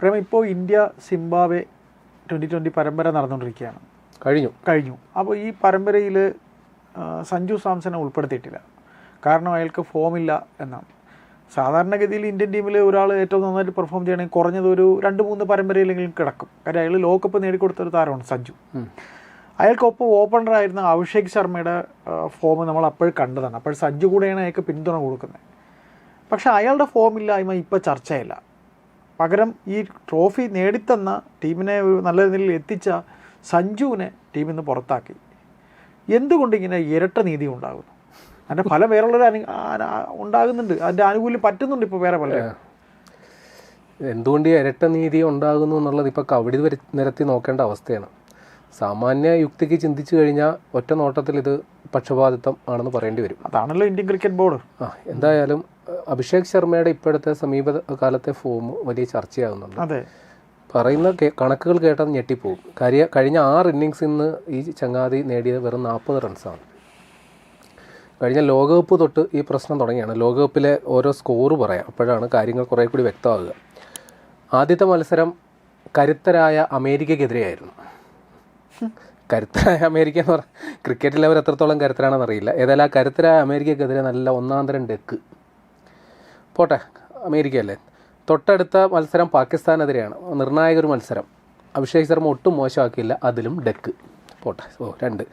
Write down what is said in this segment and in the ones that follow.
പ്രേമ ഇപ്പോൾ India Zimbabwe T20 പരമ്പര നടന്നുകൊണ്ടിരിക്കുകയാണ്. കഴിഞ്ഞു. അപ്പോൾ ഈ പരമ്പരയിൽ സഞ്ജു സാംസനെ ഉൾപ്പെടുത്തിയിട്ടില്ല. കാരണം അയാൾക്ക് ഫോമില്ല എന്നാണ്. സാധാരണഗതിയിൽ ഇന്ത്യൻ ടീമിൽ ഒരാൾ ഏറ്റവും നന്നായിട്ട് പെർഫോം ചെയ്യണമെങ്കിൽ കുറഞ്ഞത് ഒരു 2-3 പരമ്പരയിലെങ്കിലും കിടക്കും. കാര്യം അയാൾ ലോകകപ്പ് നേടിക്കൊടുത്തൊരു താരമാണ് സഞ്ജു. അയാൾക്കൊപ്പം ഓപ്പണറായിരുന്ന അഭിഷേക് ശർമ്മയുടെ ഫോം നമ്മൾ അപ്പോഴും കണ്ടതാണ്. അപ്പോൾ സഞ്ജു കൂടെയാണ് അയാൾക്ക് പിന്തുണ കൊടുക്കുന്നത്. പക്ഷേ അയാളുടെ ഫോമില്ലായ്മ ഇപ്പോൾ ചർച്ചയില്ല. പകരം ഈ ട്രോഫി നേടിത്തന്ന ടീമിനെ നല്ല നിലയിൽ എത്തിച്ച സഞ്ജുവിനെ ടീമിൽ നിന്ന് പുറത്താക്കി. എന്തുകൊണ്ട് ഇങ്ങനെ ഇരട്ട നീതി ഉണ്ടാകുന്നു? അതിൻ്റെ ഫലം വേറുള്ളൊരു ഉണ്ടാകുന്നുണ്ട്, അതിൻ്റെ ആനുകൂല്യം പറ്റുന്നുണ്ട് ഇപ്പോൾ വേറെ പലരും. എന്തുകൊണ്ട് ഈ ഇരട്ട നീതി ഉണ്ടാകുന്നു എന്നുള്ളത് ഇപ്പോൾ കവടി നിരത്തി നോക്കേണ്ട അവസ്ഥയാണ്. സാമാന്യ യുക്തിക്ക് ചിന്തിച്ചു കഴിഞ്ഞാൽ ഒറ്റ നോട്ടത്തിൽ ഇത് പക്ഷപാതിത്വം ആണെന്ന് പറയേണ്ടി വരും. അതാണല്ലോ ഇന്ത്യൻ ക്രിക്കറ്റ് ബോർഡ്. എന്തായാലും അഭിഷേക് ശർമ്മയുടെ ഇപ്പോഴത്തെ സമീപകാലത്തെ ഫോം വലിയ ചർച്ചയാകുന്നുണ്ട്. അതെ, പറയുന്ന കണക്കുകൾ കേട്ടാൽ ഞെട്ടിപ്പോവും. കഴിഞ്ഞ 6 ഇന്നിങ്സിൽ നിന്ന് ഈ ചങ്ങാതി നേടിയത് വെറും 40 റൺസാണ്. കഴിഞ്ഞ ലോകകപ്പ് തൊട്ട് ഈ പ്രശ്നം തുടങ്ങിയാണ്. ലോകകപ്പിലെ ഓരോ സ്കോറ് പറയാം, അപ്പോഴാണ് കാര്യങ്ങൾ കുറേ കൂടി വ്യക്തമാകുക. ആദ്യത്തെ മത്സരം കരുത്തരായ അമേരിക്കയ്ക്കെതിരെയായിരുന്നു. കരുത്തരായ അമേരിക്ക എന്ന് പറഞ്ഞാൽ ക്രിക്കറ്റിൽ അവർ എത്രത്തോളം കരുത്തരാണെന്ന് അറിയില്ല. ഏതായാലും ആ കരുത്തരായ അമേരിക്കയ്ക്കെതിരെ നല്ല 1-ാം തരം ഡെക്ക്. പോട്ടെ, അമേരിക്കയല്ലേ. തൊട്ടടുത്ത മത്സരം പാകിസ്ഥാനെതിരെയാണ്, നിർണായക ഒരു മത്സരം. അഭിഷേക് ശർമ്മ ഒട്ടും മോശമാക്കിയില്ല, അതിലും ഡെക്ക്. പോട്ടെ, 2.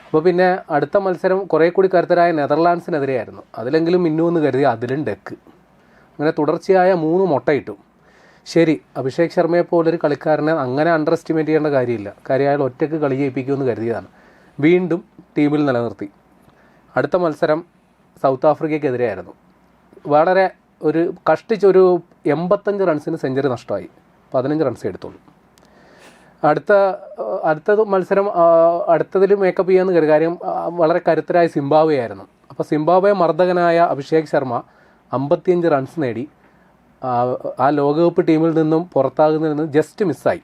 അപ്പോൾ പിന്നെ അടുത്ത മത്സരം കുറേ കൂടി കരുത്തരായ നെതർലാൻഡ്സിനെതിരെയായിരുന്നു. അതിലെങ്കിലും മിന്നുവെന്ന് കരുതി, അതിലും ഡെക്ക്. അങ്ങനെ തുടർച്ചയായ 3 മുട്ടയിട്ടു. ശരി, അഭിഷേക് ശർമ്മയെ പോലൊരു കളിക്കാരനെ അങ്ങനെ അണ്ടർ എസ്റ്റിമേറ്റ് ചെയ്യേണ്ട കാര്യമില്ല. കാര്യം അയാൾ ഒറ്റയ്ക്ക് കളി ജയിപ്പിക്കുമെന്ന് കരുതിയതാണ്. വീണ്ടും ടീമിൽ നിലനിർത്തി. അടുത്ത മത്സരം സൗത്ത് ആഫ്രിക്കയ്ക്കെതിരെയായിരുന്നു. വളരെ കഷ്ടിച്ചൊരു 85 റൺസിന് സെഞ്ചുറി നഷ്ടമായി. 15 റൺസ് എടുത്തുള്ളൂ. അടുത്ത മത്സരം അടുത്തതിൽ മേക്കപ്പ് ചെയ്യാമെന്ന് കരുതി. കാര്യം വളരെ കരുത്തരായ സിംബാബ്വെ ആയിരുന്നു. അപ്പോൾ സിംബാബ്വെ മർദ്ദകനായ അഭിഷേക് ശർമ്മ 55 റൺസ് നേടി ആ ലോകകപ്പ് ടീമിൽ നിന്നും പുറത്താകുന്നതിൽ നിന്ന് ജസ്റ്റ് മിസ്സായി.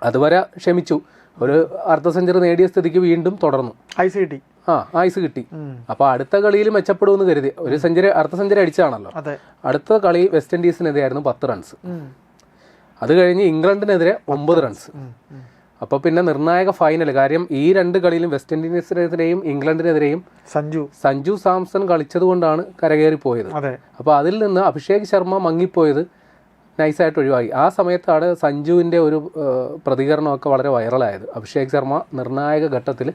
അതുവരെ ക്ഷമിച്ചു. ഒരു അർദ്ധ സെഞ്ചുറി നേടിയ സ്ഥിതിക്ക് വീണ്ടും തുടർന്നു. ഐസ് കിട്ടി. അപ്പോൾ അടുത്ത കളിയിൽ മെച്ചപ്പെടുമെന്ന് കരുതി. അർദ്ധ സെഞ്ചുറി അടിച്ചാണല്ലോ. അടുത്ത കളി വെസ്റ്റ് ഇൻഡീസിനെതിരെയായിരുന്നു 10 റൺസ്. അത് കഴിഞ്ഞ് ഇംഗ്ലണ്ടിനെതിരെ 9 റൺസ്. അപ്പോൾ പിന്നെ നിർണായക ഫൈനൽ. കാര്യം ഈ 2 കളിയിലും വെസ്റ്റ് ഇൻഡീസിനെതിരെയും ഇംഗ്ലണ്ടിനെതിരെയും സഞ്ജു സാംസൺ കളിച്ചത് കൊണ്ടാണ് കരകയറിപ്പോയത്. അപ്പോൾ അതിൽ നിന്ന് അഭിഷേക് ശർമ്മ മങ്ങിപ്പോയത് നൈസായിട്ട് ഒഴിവാക്കി. ആ സമയത്താണ് സഞ്ജുവിൻ്റെ ഒരു പ്രതികരണമൊക്കെ വളരെ വൈറലായത്. അഭിഷേക് ശർമ്മ നിർണായക ഘട്ടത്തിൽ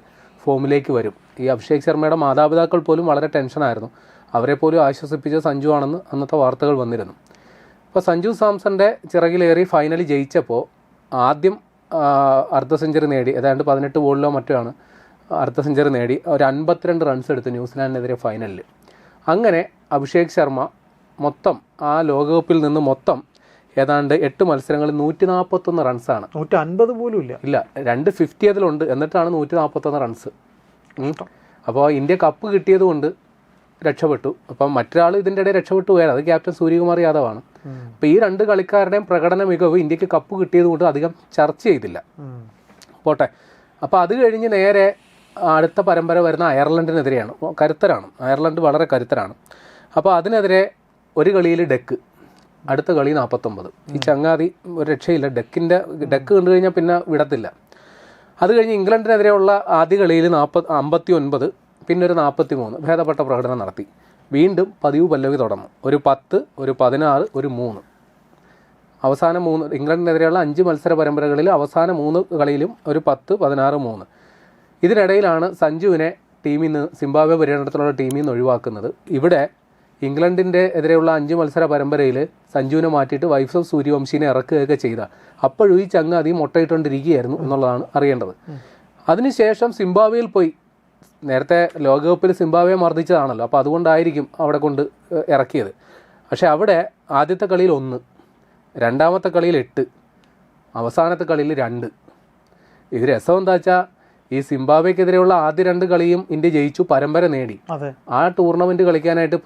ഫോമിലേക്ക് വരും. ഈ അഭിഷേക് ശർമ്മയുടെ മാതാപിതാക്കൾ പോലും വളരെ ടെൻഷനായിരുന്നു. അവരെ പോലും ആശ്വസിപ്പിച്ച സഞ്ജു ആണെന്ന് അന്നത്തെ വാർത്തകൾ വന്നിരുന്നു. അപ്പോൾ സഞ്ജു സാംസന്റെ ചിറകിലേറി ഫൈനലിൽ ജയിച്ചപ്പോൾ ആദ്യം അർദ്ധ സെഞ്ചുറി നേടി. ഏതാണ്ട് 18 ബോളിലോ മറ്റോ ആണ് അർദ്ധ സെഞ്ചുറി നേടി. ഒരു 52 റൺസ് എടുത്തു ന്യൂസിലാൻഡിനെതിരെ ഫൈനലിൽ. അങ്ങനെ അഭിഷേക് ശർമ്മ മൊത്തം ആ ലോകകപ്പിൽ നിന്ന് ഏതാണ്ട് 8 മത്സരങ്ങളിൽ 141 റൺസാണ്. 150 പോലും ഇല്ല, 250 അതിലുണ്ട്. എന്നിട്ടാണ് 141 റൺസ്. അപ്പോൾ ഇന്ത്യ കപ്പ് കിട്ടിയത് കൊണ്ട് രക്ഷപ്പെട്ടു. അപ്പം മറ്റൊരാൾ ഇതിൻ്റെ ഇടയിൽ രക്ഷപ്പെട്ടു പോയാൽ അത് ക്യാപ്റ്റൻ സൂര്യകുമാർ യാദവാണ്. അപ്പോൾ ഈ 2 കളിക്കാരുടെയും പ്രകടന മികവ് ഇന്ത്യക്ക് കപ്പ് കിട്ടിയത് കൊണ്ട് അധികം ചർച്ച ചെയ്തില്ല. പോട്ടെ. അപ്പോൾ അത് കഴിഞ്ഞ് നേരെ അടുത്ത പരമ്പര വരുന്ന അയർലൻഡിനെതിരെയാണ്. കരുത്തരാണ് അയർലൻഡ്, വളരെ കരുത്തരാണ്. അപ്പോൾ അതിനെതിരെ ഒരു കളിയിൽ ഡെക്ക്, അടുത്ത കളി 49. ഈ ചങ്ങാതി ഒരു രക്ഷയില്ല. ഡെക്ക് കണ്ടു കഴിഞ്ഞാൽ പിന്നെ വിടത്തില്ല. അത് കഴിഞ്ഞ് ഇംഗ്ലണ്ടിനെതിരെയുള്ള ആദ്യ കളിയിൽ 59, പിന്നെ ഒരു 43 ഭേദപ്പെട്ട പ്രകടനം നടത്തി. വീണ്ടും പതിവ് പല്ലവി തുടർന്നു. ഒരു 10, ഒരു 16, ഒരു 3. അവസാന 3 ഇംഗ്ലണ്ടിനെതിരെയുള്ള 5 മത്സര പരമ്പരകളിൽ അവസാന 3 കളിയിലും ഒരു 10, 16, 3. ഇതിനിടയിലാണ് സഞ്ജുവിനെ ടീമിൽ നിന്ന്, സിംബാബ്വെ പര്യടനത്തിലുള്ള ടീമിൽ നിന്ന് ഒഴിവാക്കുന്നത്. ഇവിടെ ഇംഗ്ലണ്ടിൻ്റെ എതിരെയുള്ള 5 മത്സര പരമ്പരയിൽ സഞ്ജുവിനെ മാറ്റിയിട്ട് വൈഫ് ഓഫ് സൂര്യവംശിനെ ഇറക്കുകയൊക്കെ ചെയ്ത അപ്പോഴും ഈ ചങ്ങാതി മുട്ടയിട്ടുകൊണ്ടിരിക്കുകയായിരുന്നു എന്നുള്ളതാണ് അറിയേണ്ടത്. അതിനുശേഷം സിംബാബ്വെയിൽ പോയി. നേരത്തെ ലോകകപ്പിൽ സിംബാബ്വെ മർദ്ദിച്ചതാണല്ലോ, അപ്പോൾ അതുകൊണ്ടായിരിക്കും അവിടെ കൊണ്ട് ഇറക്കിയത്. പക്ഷേ അവിടെ ആദ്യത്തെ കളിയിൽ 1, രണ്ടാമത്തെ കളിയിൽ 8, അവസാനത്തെ കളിയിൽ 2. ഇത് രസം എന്താ വെച്ചാൽ ഈ സിംബാബ്വെക്കെതിരെയുള്ള ആദ്യ 2 കളിയും ഇന്ത്യ ജയിച്ചു, പരമ്പര നേടി. ആ ടൂർണമെന്റ് കളിക്കാനായിട്ട്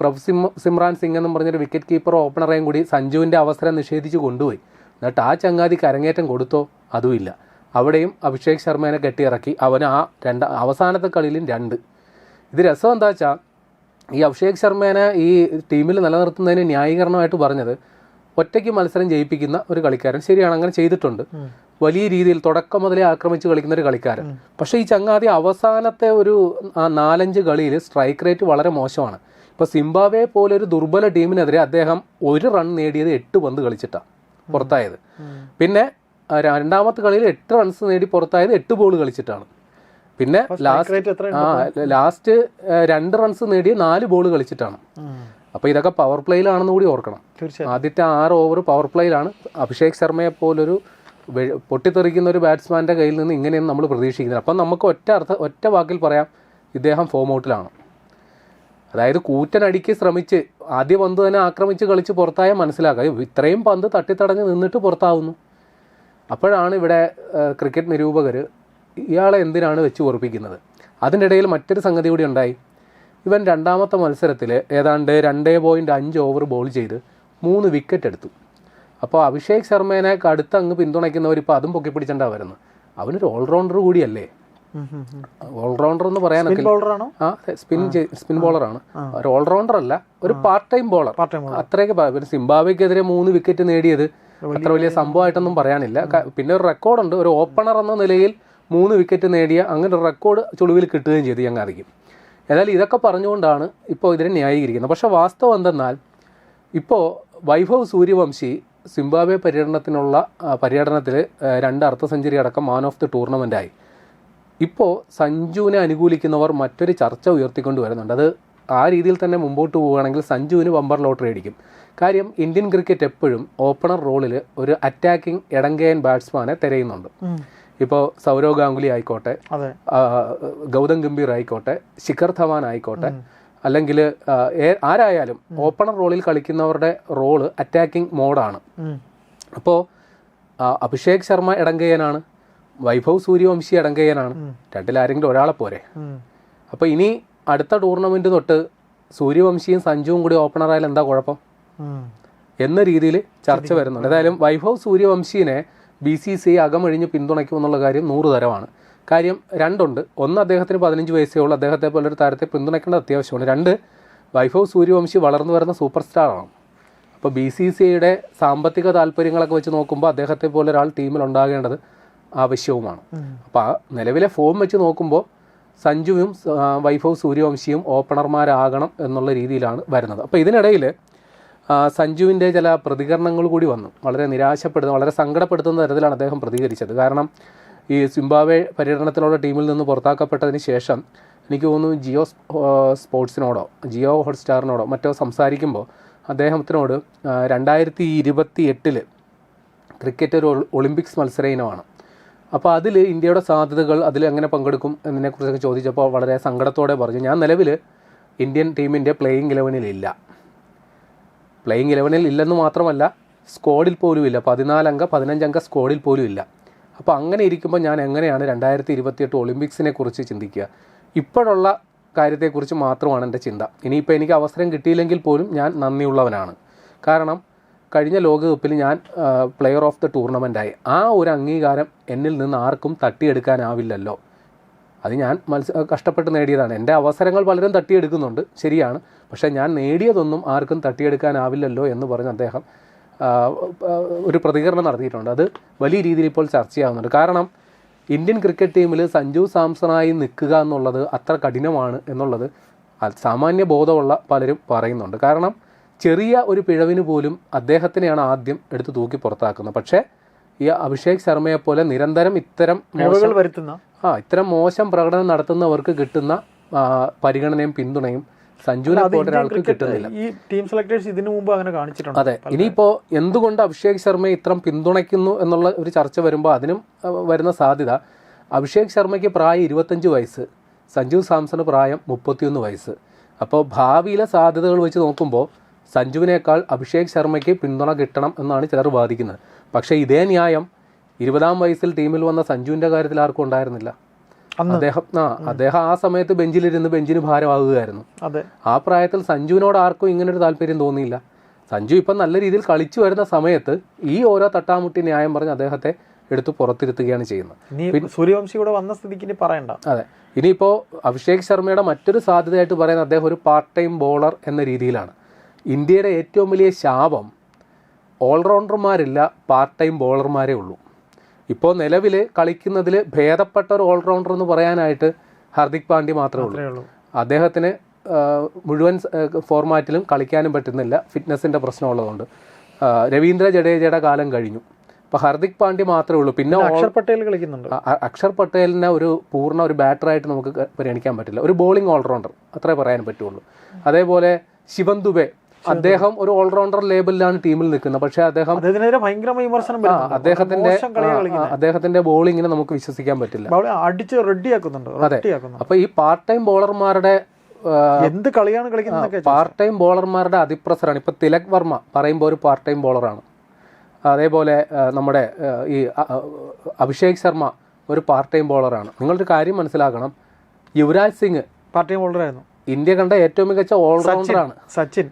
സിമ്രാൻ സിംഗ് എന്നും പറഞ്ഞൊരു വിക്കറ്റ് കീപ്പർ ഓപ്പണറേയും കൂടി സഞ്ജുവിൻ്റെ അവസരം നിഷേധിച്ച് കൊണ്ടുപോയി. എന്നിട്ട് ആ ചങ്ങാതിക്ക് അരങ്ങേറ്റം കൊടുത്തോ? അതുമില്ല. അവിടെയും അഭിഷേക് ശർമ്മേനെ കെട്ടിയിറക്കി. അവന് ആ അവസാനത്തെ കളിയിലും 2. ഇത് രസം എന്താ വെച്ചാൽ ഈ അഭിഷേക് ശർമ്മേനെ ഈ ടീമിൽ നിലനിർത്തുന്നതിന് ന്യായീകരണമായിട്ട് പറഞ്ഞത് ഒറ്റയ്ക്ക് മത്സരം ജയിപ്പിക്കുന്ന ഒരു കളിക്കാരൻ. ശരിയാണ്, അങ്ങനെ ചെയ്തിട്ടുണ്ട്. വലിയ രീതിയിൽ തുടക്കം മുതലേ ആക്രമിച്ച് കളിക്കുന്ന ഒരു കളിക്കാരൻ. പക്ഷേ ഈ ചങ്ങാതി അവസാനത്തെ ഒരു 4-5 കളിയിൽ സ്ട്രൈക്ക് റേറ്റ് വളരെ മോശമാണ്. ഇപ്പോൾ സിംബാബ്വെ പോലെ ഒരു ദുർബല ടീമിനെതിരെ അദ്ദേഹം 1 റൺ നേടിയത് 8 പന്ത് കളിച്ചിട്ടാണ് പുറത്തായത്. പിന്നെ രണ്ടാമത്തെ കളിയിൽ 8 റൺസ് നേടി പുറത്തായത് 8 ബോൾ കളിച്ചിട്ടാണ്. പിന്നെ ലാസ്റ്റ് 2 റൺസ് നേടിയ 4 ബോൾ കളിച്ചിട്ടാണ്. അപ്പോൾ ഇതൊക്കെ പവർ പ്ലേയിലാണെന്ന് കൂടി ഓർക്കണം. ആദ്യത്തെ 6 ഓവർ പവർ പ്ലേയിലാണ്. അഭിഷേക് ശർമ്മയെ പോലൊരു പൊട്ടിത്തെറിക്കുന്ന ഒരു ബാറ്റ്സ്മാൻ്റെ കയ്യിൽ നിന്ന് ഇങ്ങനെയൊന്നും നമ്മൾ പ്രതീക്ഷിക്കുന്നില്ല. അപ്പം നമുക്ക് ഒറ്റ വാക്കിൽ പറയാം, ഇദ്ദേഹം ഫോം ഔട്ടിലാണ്. അതായത് കൂറ്റനടിക്ക് ശ്രമിച്ച് ആദ്യ പന്ത് തന്നെ ആക്രമിച്ച് കളിച്ച് പുറത്തായാൽ മനസ്സിലാക്കുക, ഇത്രയും പന്ത് തട്ടിത്തടഞ്ഞ് നിന്നിട്ട് പുറത്താവുന്നു. അപ്പോഴാണ് ഇവിടെ ക്രിക്കറ്റ് നിരൂപകർ ഇയാളെ എന്തിനാണ് വെച്ച് ഉറപ്പിക്കുന്നത്. അതിൻ്റെ ഇടയിൽ മറ്റൊരു സംഗതി കൂടി ഉണ്ടായി. ഇവൻ രണ്ടാമത്തെ മത്സരത്തിൽ ഏതാണ്ട് 2.5 ഓവർ ബോൾ ചെയ്ത് 3 വിക്കറ്റ് എടുത്തു. അപ്പോൾ അഭിഷേക് ശർമ്മേനെ അടുത്ത് അങ്ങ് പിന്തുണയ്ക്കുന്നവർ ഇപ്പോൾ അതും പൊക്കിപ്പിടിച്ചിട്ടാണ് വരുന്നത്. അവനൊരു ഓൾറൗണ്ടർ കൂടിയല്ലേ. ഓൾറൗണ്ടർ എന്ന് പറയാനൊക്കെ സ്പിൻ ബോളറാണ്. ഒരു ഓൾറൗണ്ടർ അല്ല, ഒരു പാർട്ട് ടൈം ബോളർ. അത്രയൊക്കെ. സിംബാബ്വെക്കെതിരെ 3 വിക്കറ്റ് നേടിയത് അത്ര വലിയ സംഭവമായിട്ടൊന്നും പറയാനില്ല. പിന്നെ ഒരു റെക്കോർഡുണ്ട്, ഒരു ഓപ്പണർ എന്ന നിലയിൽ 3 വിക്കറ്റ് നേടിയ അങ്ങനെ ഒരു റെക്കോർഡ് ചുളിവിൽ കിട്ടുകയും ചെയ്തു ചങ്ങാതിക്ക്. ഏതായാലും ഇതൊക്കെ പറഞ്ഞുകൊണ്ടാണ് ഇപ്പോൾ ഇതിനെ ന്യായീകരിക്കുന്നത്. പക്ഷേ വാസ്തവം എന്തെന്നാൽ ഇപ്പോൾ വൈഭവ് സൂര്യവംശി സിംബാബ്വെ പര്യടനത്തിൽ 2 അർദ്ധ സെഞ്ചുറി അടക്കം മാൻ ഓഫ് ദി ടൂർണമെൻ്റായി. ഇപ്പോൾ സഞ്ജുവിനെ അനുകൂലിക്കുന്നവർ മറ്റൊരു ചർച്ച ഉയർത്തിക്കൊണ്ട് വരുന്നുണ്ട്. അത് ആ രീതിയിൽ തന്നെ മുമ്പോട്ട് പോവുകയാണെങ്കിൽ സഞ്ജുവിന് ബമ്പർ ലോട്ടറി അടിക്കും. കാര്യം ഇന്ത്യൻ ക്രിക്കറ്റ് എപ്പോഴും ഓപ്പണർ റോളിൽ ഒരു അറ്റാക്കിംഗ് ഇടങ്കയൻ ബാറ്റ്സ്മാനെ തിരയുന്നുണ്ട്. ഇപ്പോൾ സൗരവ് ഗാംഗുലി ആയിക്കോട്ടെ, ഗൗതം ഗംഭീർ ആയിക്കോട്ടെ, ശിഖർ ധവാൻ ആയിക്കോട്ടെ, അല്ലെങ്കിൽ ആരായാലും ഓപ്പണർ റോളിൽ കളിക്കുന്നവരുടെ റോള് അറ്റാക്കിംഗ് മോഡാണ്. അപ്പോൾ അഭിഷേക് ശർമ്മ ഇടങ്കയ്യനാണ്, വൈഭവ് സൂര്യവംശി ഇടങ്കയ്യനാണ്. രണ്ടിലാരെങ്കിലും ഒരാളെ പോരെ. അപ്പോൾ ഇനി അടുത്ത ടൂർണമെൻറ്റ് തൊട്ട് സൂര്യവംശിയും സഞ്ജുവും കൂടി ഓപ്പണറായാലും എന്താ കുഴപ്പം എന്ന രീതിയിൽ ചർച്ച വരുന്നുണ്ട്. ഏതായാലും വൈഭവ് സൂര്യവംശിനെ BCCI അകമഴിഞ്ഞ് പിന്തുണയ്ക്കുമെന്നുള്ള കാര്യം 100 തരമാണ്. കാര്യം 2 ഉണ്ട്. ഒന്ന്, അദ്ദേഹത്തിന് 15 വയസ്സേ ഉള്ളൂ. അദ്ദേഹത്തെ പോലൊരു താരത്തെ പിന്തുണയ്ക്കേണ്ടത് അത്യാവശ്യമാണ്. 2, വൈഭവ് സൂര്യവംശി വളർന്നു വരുന്ന സൂപ്പർ സ്റ്റാറാണ്. അപ്പോൾ BCCIയുടെ സാമ്പത്തിക താല്പര്യങ്ങളൊക്കെ വെച്ച് നോക്കുമ്പോൾ അദ്ദേഹത്തെ പോലെ ഒരാൾ ടീമിൽ ഉണ്ടാകേണ്ടത് ആവശ്യവുമാണ്. അപ്പോൾ ആ നിലവിലെ ഫോം വെച്ച് നോക്കുമ്പോൾ സഞ്ജുവും വൈഭവ് സൂര്യവംശിയും ഓപ്പണർമാരാകണം എന്നുള്ള രീതിയിലാണ് വരുന്നത്. അപ്പോൾ ഇതിനിടയിൽ സഞ്ജുവിൻ്റെ ചില പ്രതികരണങ്ങൾ കൂടി വന്നു. വളരെ നിരാശപ്പെടുന്ന, വളരെ സങ്കടപ്പെടുത്തുന്ന തരത്തിലാണ് അദ്ദേഹം പ്രതികരിച്ചത്. കാരണം ഈ സിംബാബ്വെ പര്യടനത്തിലുള്ള ടീമിൽ നിന്ന് പുറത്താക്കപ്പെട്ടതിന് ശേഷം എനിക്ക് തോന്നുന്നു ജിയോ ഹോട്ട്സ്റ്റാറിനോടോ മറ്റോ സംസാരിക്കുമ്പോൾ അദ്ദേഹത്തിനോട് 2028 ക്രിക്കറ്റ് ഒരു ഒളിമ്പിക്സ് മത്സര ഇനമാണ്. അപ്പോൾ അതിൽ ഇന്ത്യയുടെ സാധ്യതകൾ, അതിൽ എങ്ങനെ പങ്കെടുക്കും എന്നതിനെക്കുറിച്ചൊക്കെ ചോദിച്ചപ്പോൾ വളരെ സങ്കടത്തോടെ പറഞ്ഞു, ഞാൻ നിലവിൽ ഇന്ത്യൻ ടീമിൻ്റെ പ്ലേയിങ് 11-ൽ ഇല്ലെന്ന് മാത്രമല്ല സ്ക്വാഡിൽ പോലും ഇല്ല. 15 അംഗ സ്ക്വാഡിൽ പോലും ഇല്ല. അപ്പോൾ അങ്ങനെ ഇരിക്കുമ്പോൾ ഞാൻ എങ്ങനെയാണ് 2028 ഒളിമ്പിക്സിനെ കുറിച്ച് ചിന്തിക്കുക? ഇപ്പോഴുള്ള കാര്യത്തെക്കുറിച്ച് മാത്രമാണ് എൻ്റെ ചിന്ത. ഇനിയിപ്പോൾ എനിക്ക് അവസരം കിട്ടിയില്ലെങ്കിൽ പോലും ഞാൻ നന്ദിയുള്ളവനാണ്. കാരണം കഴിഞ്ഞ ലോകകപ്പിൽ ഞാൻ പ്ലെയർ ഓഫ് ദ ടൂർണമെൻ്റായി. ആ ഒരു അംഗീകാരം എന്നിൽ നിന്ന് ആർക്കും തട്ടിയെടുക്കാനാവില്ലല്ലോ. അത് ഞാൻ കഷ്ടപ്പെട്ട് നേടിയതാണ്. എൻ്റെ അവസരങ്ങൾ പലരും തട്ടിയെടുക്കുന്നുണ്ട്, ശരിയാണ്. പക്ഷേ ഞാൻ നേടിയതൊന്നും ആർക്കും തട്ടിയെടുക്കാനാവില്ലല്ലോ എന്ന് പറഞ്ഞ് അദ്ദേഹം ഒരു പ്രതികരണം നടത്തിയിട്ടുണ്ട്. അത് വലിയ രീതിയിൽ ഇപ്പോൾ ചർച്ചയാവുന്നുണ്ട്. കാരണം ഇന്ത്യൻ ക്രിക്കറ്റ് ടീമിൽ സഞ്ജു സാംസണായി നിൽക്കുക എന്നുള്ളത് അത്ര കഠിനമാണ് എന്നുള്ളത് സാമാന്യ ബോധമുള്ള പലരും പറയുന്നുണ്ട്. കാരണം ചെറിയ ഒരു പിഴവിന് പോലും അദ്ദേഹത്തിനെയാണ് ആദ്യം എടുത്ത് തൂക്കി പുറത്താക്കുന്നത്. പക്ഷേ ഈ അഭിഷേക് ശർമ്മയെപ്പോലെ നിരന്തരം ഇത്തരം മോശം പ്രകടനം നടത്തുന്നവർക്ക് കിട്ടുന്ന പരിഗണനയും പിന്തുണയും സഞ്ജുവിനെ പോലെ ഒരാൾക്ക് കിട്ടുന്നില്ല. ഈ ടീം സെലക്ടേഴ്സ് ഇതിനു മുമ്പ് അങ്ങനെ കാണിച്ചിട്ടുണ്ട്. അതെ. ഇനിയിപ്പോൾ എന്തുകൊണ്ട് അഭിഷേക് ശർമ്മയെ ഇത്രം പിന്തുണയ്ക്കുന്നു എന്നുള്ള ഒരു ചർച്ച വരുമ്പോൾ അതിനും വരുന്ന സാധ്യത, അഭിഷേക് ശർമ്മയ്ക്ക് പ്രായം 25 വയസ്സ്, സഞ്ജു സാംസണ് പ്രായം 31 വയസ്സ്. അപ്പോൾ ഭാവിയിലെ സാധ്യതകൾ വെച്ച് നോക്കുമ്പോൾ സഞ്ജുവിനേക്കാൾ അഭിഷേക് ശർമ്മയ്ക്ക് പിന്തുണ കിട്ടണം എന്നാണ് ചിലർ വാദിക്കുന്നത്. പക്ഷേ ഇതേ ന്യായം 20-ാം വയസ്സിൽ ടീമിൽ വന്ന സഞ്ജുവിൻ്റെ കാര്യത്തിൽ ആർക്കും ഉണ്ടായിരുന്നില്ല. അദ്ദേഹം ആ സമയത്ത് ബെഞ്ചിലിരുന്ന് ബെഞ്ചിന് ഭാരമാകുകയായിരുന്നു. ആ പ്രായത്തിൽ സഞ്ജുവിനോട് ആർക്കും ഇങ്ങനൊരു താല്പര്യം തോന്നിയില്ല. സഞ്ജു ഇപ്പം നല്ല രീതിയിൽ കളിച്ചു വരുന്ന സമയത്ത് ഈ ഓരോ തട്ടാമുട്ടി ന്യായം പറഞ്ഞ് അദ്ദേഹത്തെ എടുത്ത് പുറത്തിരുത്തുകയാണ് ചെയ്യുന്നത്. സൂര്യവംശി കൂടെ വന്ന സ്ഥിതിക്ക് പറയണ്ട. അതെ. ഇനിയിപ്പോൾ അഭിഷേക് ശർമ്മയുടെ മറ്റൊരു സാധ്യതയായിട്ട് പറയുന്നത് അദ്ദേഹം ഒരു പാർട്ട് ടൈം ബോളർ എന്ന രീതിയിലാണ്. ഇന്ത്യയുടെ ഏറ്റവും വലിയ ശാപം ഓൾറൗണ്ടർമാരില്ല, പാർട്ട് ടൈം ബോളർമാരേ ഉള്ളൂ. ഇപ്പോൾ നിലവിൽ കളിക്കുന്നതിൽ ഭേദപ്പെട്ട ഒരു ഓൾറൗണ്ടർ എന്ന് പറയാനായിട്ട് ഹാർദിക് പാണ്ഡ്യ മാത്രമേ ഉള്ളൂ. അദ്ദേഹത്തിന് മുഴുവൻ ഫോർമാറ്റിലും കളിക്കാനും പറ്റുന്നില്ല, ഫിറ്റ്നസിൻ്റെ പ്രശ്നമുള്ളതുകൊണ്ട്. രവീന്ദ്ര ജഡേജയുടെ കാലം കഴിഞ്ഞു. അപ്പോൾ ഹാർദിക് പാണ്ഡ്യ മാത്രമേ ഉള്ളൂ. പിന്നെ അക്ഷർ പട്ടേൽ കളിക്കുന്നുണ്ട്. അക്ഷർ പട്ടേലിനെ ഒരു പൂർണ്ണ ഒരു ബാറ്ററായിട്ട് നമുക്ക് പരിഗണിക്കാൻ പറ്റില്ല, ഒരു ബോളിംഗ് ഓൾറൗണ്ടർ അത്രേ പറയാൻ പറ്റുള്ളൂ. അതേപോലെ ശിവൻ ദുബെ, അദ്ദേഹം ഒരു ഓൾറൗണ്ടർ ലേബലിലാണ് ടീമിൽ നിൽക്കുന്നത്. പക്ഷേ അദ്ദേഹത്തിന്റെ ബോളിങ്ങിനെ നമുക്ക് വിശ്വസിക്കാൻ പറ്റില്ല. അതെ. അപ്പൊ ഈ പാർട്ട് ടൈം ബോളർമാരുടെ എന്ത് കളിയാണ് കളിക്കുന്നത്, പാർട്ട് ടൈം ബോളർമാരുടെ അതിപ്രസരാണ്. ഇപ്പൊ തിലക് വർമ്മ പറയുമ്പോൾ ഒരു പാർട്ട് ടൈം ബോളറാണ്. അതേപോലെ നമ്മുടെ ഈ അഭിഷേക് ശർമ്മ ഒരു പാർട്ട് ടൈം ബോളറാണ്. നിങ്ങളൊരു കാര്യം മനസ്സിലാക്കണം, യുവരാജ് സിംഗ് പാർട്ട് ടൈം ബോളറായിരുന്നു. ഇന്ത്യ കണ്ട ഏറ്റവും മികച്ച ഓൾറൗണ്ടറാണ് സച്ചിൻ.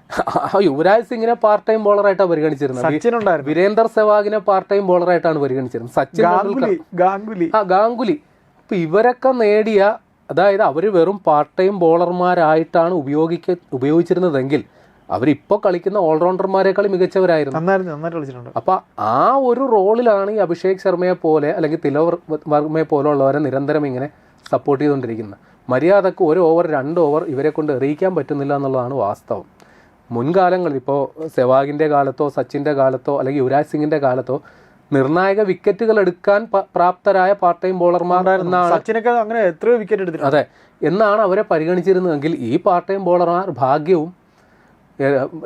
യുവരാജ് സിംഗിനെ പാർട്ട് ടൈം ബോളറായിട്ടാണ് പരിഗണിച്ചിരുന്നത്. വീരേന്ദർ സെവാഗിനെ പാർട്ട് ടൈം ബോളറായിട്ടാണ് പരിഗണിച്ചിരുന്നത്. സച്ചിൻ ഗാംഗുലി. അപ്പൊ ഇവരൊക്കെ നേടിയ, അതായത് അവർ വെറും പാർട്ട് ടൈം ബോളർമാരായിട്ടാണ് ഉപയോഗിച്ചിരുന്നതെങ്കിൽ അവരിപ്പോൾ കളിക്കുന്ന ഓൾറൗണ്ടർമാരെക്കാളും മികച്ചവരായിരുന്നു. അപ്പൊ ആ ഒരു റോളിലാണ് ഈ അഭിഷേക് ശർമ്മയെ പോലെ അല്ലെങ്കിൽ തിലക് വർമ്മയെ പോലുള്ളവരെ നിരന്തരം ഇങ്ങനെ സപ്പോർട്ട് ചെയ്തുകൊണ്ടിരിക്കുന്നത്. മര്യാദക്ക് 1 ഓവർ 2 ഓവർ ഇവരെ കൊണ്ട് എറിയിക്കാൻ പറ്റുന്നില്ല എന്നുള്ളതാണ് വാസ്തവം. മുൻകാലങ്ങളിൽ ഇപ്പോൾ സെവാഗിൻ്റെ കാലത്തോ സച്ചിൻ്റെ കാലത്തോ അല്ലെങ്കിൽ യുവരാജ് സിംഗിൻ്റെ കാലത്തോ നിർണായക വിക്കറ്റുകൾ എടുക്കാൻ പ്രാപ്തരായ പാർട്ട് ടൈം ബോളർമാർ അതെ എന്നാണ് അവരെ പരിഗണിച്ചിരുന്നതെങ്കിൽ ഈ പാർട്ട് ടൈം ബോളർമാർ ഭാഗ്യവും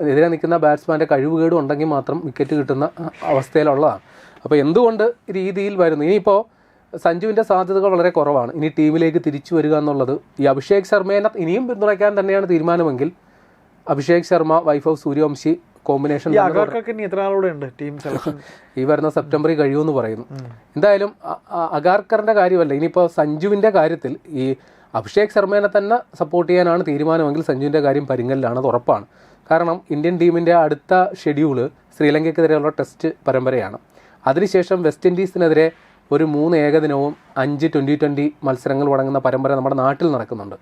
എതിരെ നിൽക്കുന്ന ബാറ്റ്സ്മാൻ്റെ കഴിവുകേടും ഉണ്ടെങ്കിൽ മാത്രം വിക്കറ്റ് കിട്ടുന്ന അവസ്ഥയിലുള്ളതാണ്. അപ്പോൾ എന്തുകൊണ്ട് രീതിയിൽ വരുന്നു? ഇനിയിപ്പോൾ സഞ്ജുവിൻ്റെ സാധ്യതകൾ വളരെ കുറവാണ്. ഇനി ടീമിലേക്ക് തിരിച്ചു വരിക എന്നുള്ളത് ഈ അഭിഷേക് ശർമ്മേനെ ഇനിയും പിന്തുണയ്ക്കാൻ തന്നെയാണ് തീരുമാനമെങ്കിൽ അഭിഷേക് ശർമ്മ, വൈഭവ് സൂര്യവംശി കോമ്പിനേഷൻ ഈ വരുന്ന സെപ്റ്റംബറിൽ കഴിയുമെന്ന് പറയുന്നു. എന്തായാലും അഗാർക്കറിൻ്റെ കാര്യമല്ല, ഇനിയിപ്പോൾ സഞ്ജുവിൻ്റെ കാര്യത്തിൽ ഈ അഭിഷേക് ശർമ്മേനെ തന്നെ സപ്പോർട്ട് ചെയ്യാനാണ് തീരുമാനമെങ്കിൽ സഞ്ജുവിൻ്റെ കാര്യം പരിങ്ങലിലാണ്, അത് ഉറപ്പാണ്. കാരണം ഇന്ത്യൻ ടീമിൻ്റെ അടുത്ത ഷെഡ്യൂള് ശ്രീലങ്കയ്ക്കെതിരെയുള്ള ടെസ്റ്റ് പരമ്പരയാണ്. അതിനുശേഷം വെസ്റ്റ് ഇൻഡീസിനെതിരെ ഒരു 3 ഏകദിനവും 5 20-20 മത്സരങ്ങൾ അടങ്ങുന്ന പരമ്പര നമ്മുടെ നാട്ടിൽ നടക്കുന്നുണ്ട്.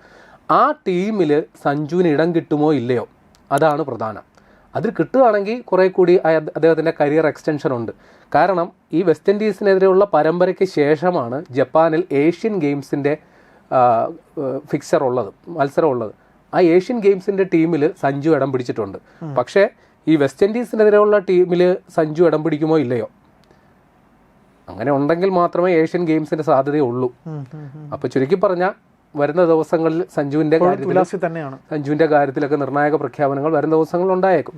ആ ടീമിൽ സഞ്ജുവിന് ഇടം കിട്ടുമോ ഇല്ലയോ, അതാണ് പ്രധാനം. അതിൽ കിട്ടുകയാണെങ്കിൽ കുറേ കൂടി അദ്ദേഹത്തിൻ്റെ കരിയർ എക്സ്റ്റൻഷൻ ഉണ്ട്. കാരണം ഈ വെസ്റ്റ് ഇൻഡീസിനെതിരെയുള്ള പരമ്പരയ്ക്ക് ശേഷമാണ് ജപ്പാനിൽ ഏഷ്യൻ ഗെയിംസിൻ്റെ ഫിക്സർ ഉള്ളത്, മത്സരം ഉള്ളത്. ആ ഏഷ്യൻ ഗെയിംസിൻ്റെ ടീമിൽ സഞ്ജു ഇടം പിടിച്ചിട്ടുണ്ട്. പക്ഷേ ഈ വെസ്റ്റ് ഇൻഡീസിനെതിരെയുള്ള ടീമിൽ സഞ്ജു ഇടം പിടിക്കുമോ ഇല്ലയോ, അങ്ങനെ ഉണ്ടെങ്കിൽ മാത്രമേ ഏഷ്യൻ ഗെയിംസിൻ്റെ സാധ്യതയുള്ളൂ. അപ്പോൾ ചുരുക്കി പറഞ്ഞാൽ വരുന്ന ദിവസങ്ങളിൽ സഞ്ജുവിൻ്റെ കാര്യത്തിലൊക്കെ നിർണായക പ്രഖ്യാപനങ്ങൾ വരുന്ന ദിവസങ്ങളിൽ ഉണ്ടായേക്കും.